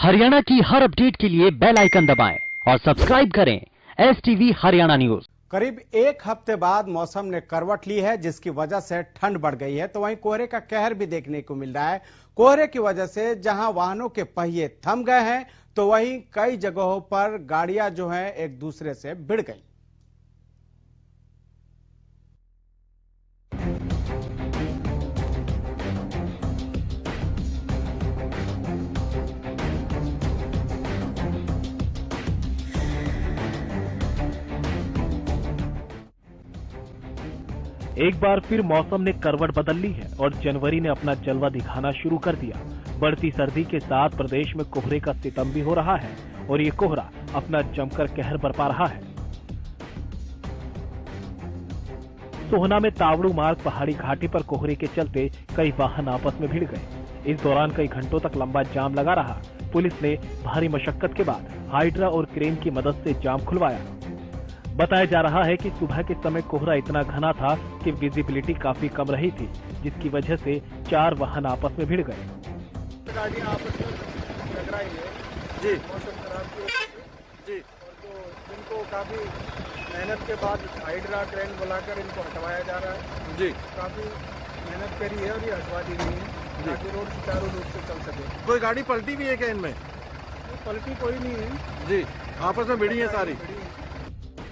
हरियाणा की हर अपडेट के लिए बेल आइकन दबाएं और सब्सक्राइब करें STV हरियाणा न्यूज। करीब एक हफ्ते बाद मौसम ने करवट ली है, जिसकी वजह से ठंड बढ़ गई है। तो वहीं कोहरे का कहर भी देखने को मिल रहा है। कोहरे की वजह से जहां वाहनों के पहिए थम गए हैं, तो वहीं कई जगहों पर गाड़ियां जो हैं एक दूसरे से भिड़ गई। एक बार फिर मौसम ने करवट बदल ली है और जनवरी ने अपना जलवा दिखाना शुरू कर दिया। बढ़ती सर्दी के साथ प्रदेश में कोहरे का सितम भी हो रहा है और ये कोहरा अपना जमकर कहर बरपा रहा है। सोहना में तावड़ू मार्ग पहाड़ी घाटी पर कोहरे के चलते कई वाहन आपस में भिड़ गए। इस दौरान कई घंटों तक लंबा जाम लगा रहा। पुलिस ने भारी मशक्कत के बाद हाइड्रा और क्रेन की मदद से जाम खुलवाया। बताया जा रहा है कि सुबह के समय कोहरा इतना घना था कि विजिबिलिटी काफी कम रही थी, जिसकी वजह से 4 वाहन आपस में भिड़ गए। गाड़ियाँ आपस में टकराई है जी, मौसम खराब की वजह से जी, और तो इनको काफी मेहनत के बाद हाइड्रा ट्रेन बुलाकर इनको हटवाया जा रहा है जी। काफी मेहनत करी है और ये हटवा दी गई है ताकि रोड सुचारू रूप से चल सके। कोई गाड़ी पलटी भी है क्या इनमें? पलटी कोई नहीं है जी, आपस में भिड़ी है सारी।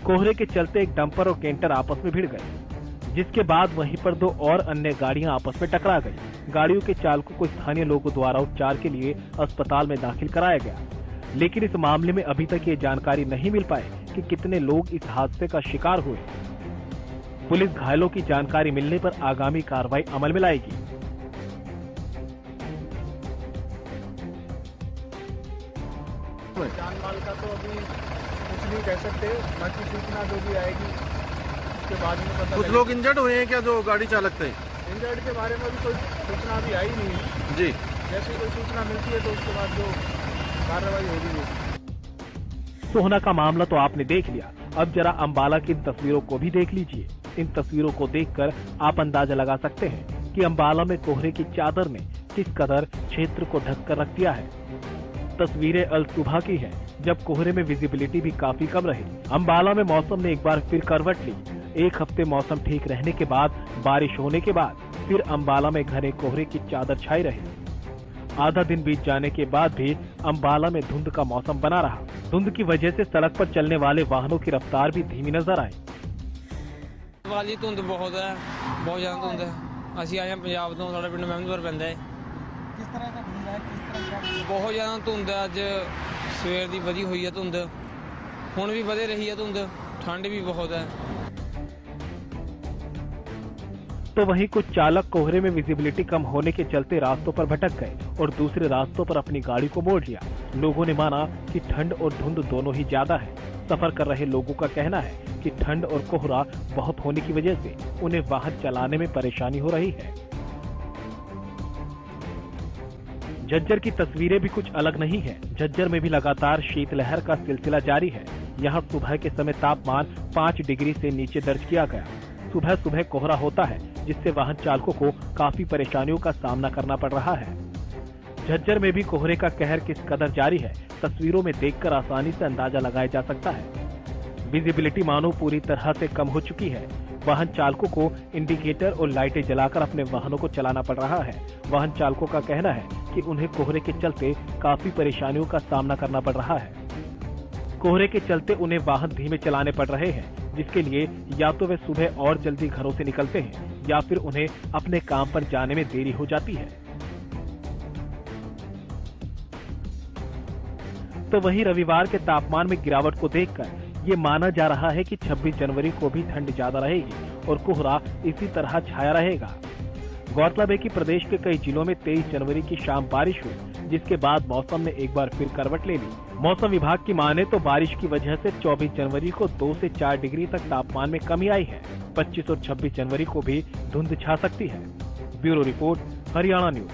कोहरे के चलते एक डंपर और कैंटर आपस में भिड़ गए, जिसके बाद वहीं पर 2 और अन्य गाड़ियां आपस में टकरा गई। गाड़ियों के चालकों को स्थानीय लोगों द्वारा उपचार के लिए अस्पताल में दाखिल कराया गया, लेकिन इस मामले में अभी तक ये जानकारी नहीं मिल पाई कि कितने लोग इस हादसे का शिकार हुए। पुलिस घायलों की जानकारी मिलने पर आगामी कार्रवाई अमल में लाएगी। जान माल का तो अभी कुछ नहीं कह सकते, बाकी सूचना जो भी आएगी उसके बाद में पता। कुछ लोग इंजर्ड हुए हैं क्या जो गाड़ी चालक थे? इंजर्ड के बारे में भी कोई सूचना अभी आई नहीं है जी। जैसे कोई सूचना मिलती है तो उसके बाद जो कार्रवाई होगी। सोहना का मामला तो आपने देख लिया, अब जरा अंबाला की इन तस्वीरों को भी देख लीजिए। इन तस्वीरों को देखकर आप अंदाजा लगा सकते हैं कि अंबाला में कोहरे की चादर ने किस कदर क्षेत्र को ढककर रख दिया है। तस्वीरें अल सुबह की है, जब कोहरे में विजिबिलिटी भी काफी कम रही। अंबाला में मौसम ने एक बार फिर करवट ली। एक हफ्ते मौसम ठीक रहने के बाद बारिश होने के बाद फिर अंबाला में घने कोहरे की चादर छाई रही। आधा दिन बीत जाने के बाद भी अंबाला में धुंध का मौसम बना रहा। धुंध की वजह से सड़क पर चलने वाले वाहनों की रफ्तार भी धीमी नजर आई। वाली धुंध बहुत है, बहुत ज्यादा धुंध है। ਅਸੀਂ ਆਏ ਹਾਂ ਪੰਜਾਬ ਤੋਂ, ਸਾਡਾ ਪਿੰਡ ਮਹਿਮਦਪੁਰ ਪੈਂਦਾ ਹੈ। किस तरह का धुंध है, किस तरह का? ਬਹੁਤ ਜ਼ਿਆਦਾ ਧੁੰਦ ਹੈ। ਅੱਜ ਸਵੇਰ ਦੀ ਵਧੀ ਹੋਈ ਹੈ ਧੁੰਦ, ਹੁਣ ਵੀ ਵਧੇ ਰਹੀ ਹੈ ਧੁੰਦ, ठंड भी बहुत है। तो वहीं कुछ चालक कोहरे में विजिबिलिटी कम होने के चलते रास्तों पर भटक गए और दूसरे रास्तों पर अपनी गाड़ी को मोड़ लिया। लोगों ने माना कि ठंड और धुंध दोनों ही ज्यादा है। सफर कर रहे लोगों का कहना है कि ठंड और कोहरा बहुत होने की वजह से उन्हें वाहन चलाने में परेशानी हो रही है। झज्जर की तस्वीरें भी कुछ अलग नहीं है। झज्जर में भी लगातार शीतलहर का सिलसिला जारी है। यहाँ सुबह के समय तापमान 5 डिग्री से नीचे दर्ज किया गया। सुबह सुबह कोहरा होता है, जिससे वाहन चालकों को काफी परेशानियों का सामना करना पड़ रहा है। झज्जर में भी कोहरे का कहर किस कदर जारी है, तस्वीरों में देखकर आसानी से अंदाजा लगाया जा सकता है। विजिबिलिटी मानो पूरी तरह से कम हो चुकी है। वाहन चालकों को इंडिकेटर और लाइटें जलाकर अपने वाहनों को चलाना पड़ रहा है। वाहन चालकों का कहना है कि उन्हें कोहरे के चलते काफी परेशानियों का सामना करना पड़ रहा है। कोहरे के चलते उन्हें वाहन धीमे चलाने पड़ रहे हैं, जिसके लिए या तो वे सुबह और जल्दी घरों से निकलते हैं या फिर उन्हें अपने काम पर जाने में देरी हो जाती है। तो वहीं रविवार के तापमान में गिरावट को देखकर ये माना जा रहा है कि 26 जनवरी को भी ठंड ज्यादा रहेगी और कोहरा इसी तरह छाया रहेगा। गौरतलब है कि प्रदेश के कई जिलों में 23 जनवरी की शाम बारिश हुई, जिसके बाद मौसम ने एक बार फिर करवट ले ली। मौसम विभाग की माने तो बारिश की वजह से 24 जनवरी को 2 से 4 डिग्री तक तापमान में कमी आई है। 25 और 26 जनवरी को भी धुंध छा सकती है। Bureau report, Haryana news.